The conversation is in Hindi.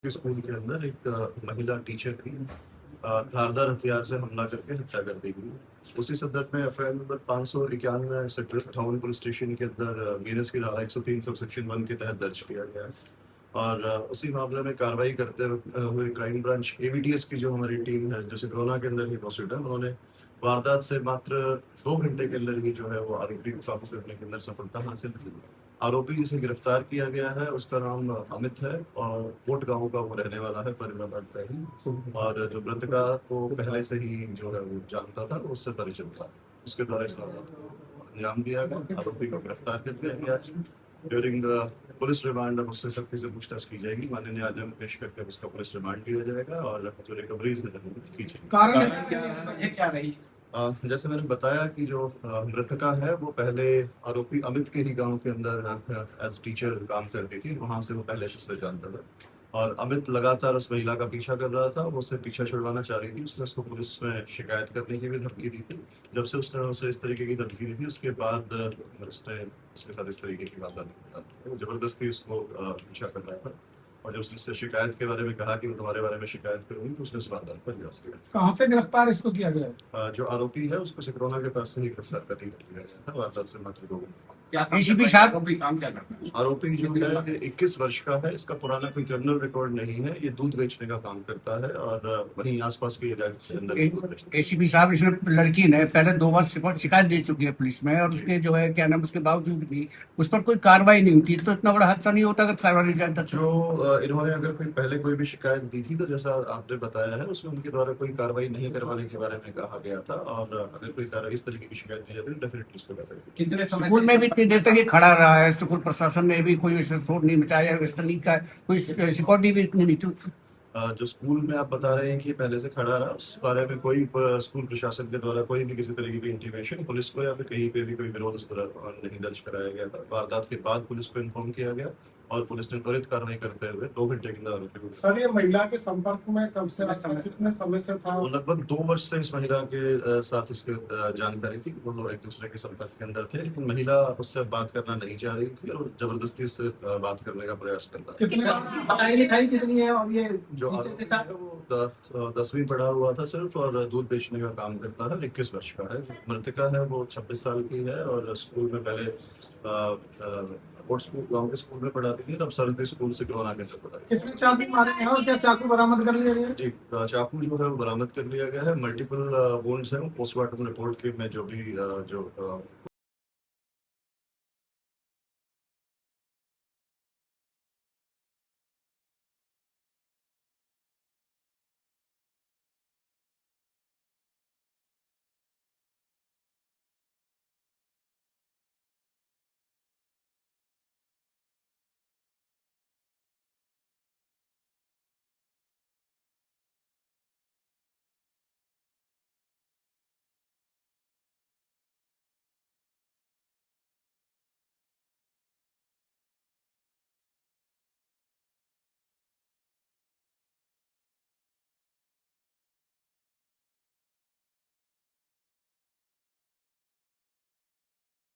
के स्कूल के अंदर एक महिला टीचर की धारदार हथियार से हमला करके हत्या कर दी गई। उसी संदर्भ में FIR number 591 sector 58 police station के अंदर बीएनएस की धारा 103 सब सेक्शन 1 के तहत दर्ज किया गया है। और उसी मामले में कार्रवाई करते हुए क्राइम ब्रांच एवीटीएस की जो हमारी टीम है, जो सिरोना के अंदर ही मौजूद है, उन्होंने वारदात से मात्र 2 घंटे के अंदर ही जो है वो आरोपी को काबू करने के अंदर सफलता हासिल की। आरोपी जिसे गिरफ्तार किया गया है उसका नाम अमित है और कोट गांव का वो रहने वाला है, फरीदाबाद का ही। और जो मृतका को पहले से ही जो है वो जानता था, उससे परिचित था। उसके द्वारा इस वारदात को अंजाम दिया गया। आरोपी को गिरफ्तार कर लिया गया। ड्यूरिंग पुलिस रिमांड अब उससे सख्ती से पूछताछ की जाएगी। माननीय न्यायालय में पेश करके उसका पुलिस रिमांड लिया जाएगा और जो रिकवरीज है की जाएगी। कारण ये क्या रही? जैसे मैंने बताया कि जो मृतका है वो पहले आरोपी अमित के ही गांव के अंदर एज टीचर काम करती थी। वहां से वो पहले से उसे जानता था और अमित लगातार उस महिला का पीछा कर रहा था। वो उससे पीछा छुड़वाना चाह रही थी। उसने उसको पुलिस में शिकायत करने की भी धमकी दी थी। जब से उसने उसे इस तरीके की धमकी दी थी, उसके बाद उसने उसके साथ इस तरीके की वारदात की। वो जबरदस्ती उसको पीछा कर रहा था और जब उसने शिकायत के बारे में कहा कि मैं तुम्हारे बारे में शिकायत करूंगी, तो उसने उस वारदात पर प्रयास किया। कहाँ से गिरफ्तार इसको किया गया? जो आरोपी है उसको सिकरोना के पास से ही गिरफ्तार कर लिया गया था। वारदात से मात्र 2 घंटे। एसीपी साहब अभी काम क्या करता है? आरोपी जो है 21 वर्ष का है। इसका पुराना कोई क्रिमिनल रिकॉर्ड नहीं है। ये दूध बेचने का काम करता है और वहीं आसपास के इलाके के अंदर दूध बेचता है। एसीपी साहब, इसने लड़की ने पहले 2 बार शिकायत दे चुकी है पुलिस में और उसके जो है क्या नाम, उसके बावजूद भी उस पर कोई कार्रवाई नहीं होती। तो इतना बड़ा हादसा नहीं होता अगर कार्रवाई नहीं जाता। जो इन्होंने अगर पहले कोई भी शिकायत दी थी, तो जैसा आपने बताया है उसमें उनके द्वारा कोई कार्रवाई नहीं करवाने के बारे में कहा गया था। और अगर कोई कार्रवाई इस तरीके की शिकायत दी जाती है तो डेफिनेटली उसको करेंगे। कितने समय स्कूल में भी इतनी देर तक ये खड़ा रहा है, स्कूल प्रशासन ने भी कोई शोर नहीं मचाया, इस तरीके का कोई सिक्योरिटी भी इतनी नहीं थी। जो स्कूल में आप बता रहे हैं कि पहले से खड़ा रहा, उस बारे में कोई स्कूल प्रशासन के द्वारा कोई भी किसी तरीके की इंटीमेशन पुलिस को या फिर कहीं पे भी कोई विरोध उस तरह नहीं दर्ज कराया गया था। वारदात के बाद पुलिस को इन्फॉर्म किया गया और पुलिस ने त्वरित कार्रवाई करते हुए 2 घंटे के अंदर आरोपी को। सर, ये महिला के संपर्क में कब से कितने समय से था? वो लगभग 2 वर्ष से इस महिला के साथ इसके जानकारी थी। वो लोग एक दूसरे के संपर्क के अंदर थे, लेकिन महिला उससे बात करना नहीं चाह रही थी और जबरदस्ती उससे बात करने का प्रयास करता था। कितनी पढ़ाई लिखाई कितनी है? और ये जो आरोपी है वो 10वीं पढ़ा हुआ था सिर्फ और दूध बेचने का काम करता है। 21 वर्ष का है। मृतका है वो 26 साल की है और स्कूल में पहले बोर्ड स्कूल गांव के स्कूल में पढ़ाती थी। अब सरकारी स्कूल से कोरोना के अंदर पढ़ाती थी। कितने चाकू मारे हैं और क्या चाकू बरामद कर लिए गए? जी, चाकू जो है वो बरामद कर लिया गया है। मल्टीपल वुंड्स हैं। पोस्टमार्टम रिपोर्ट के में जो भी जो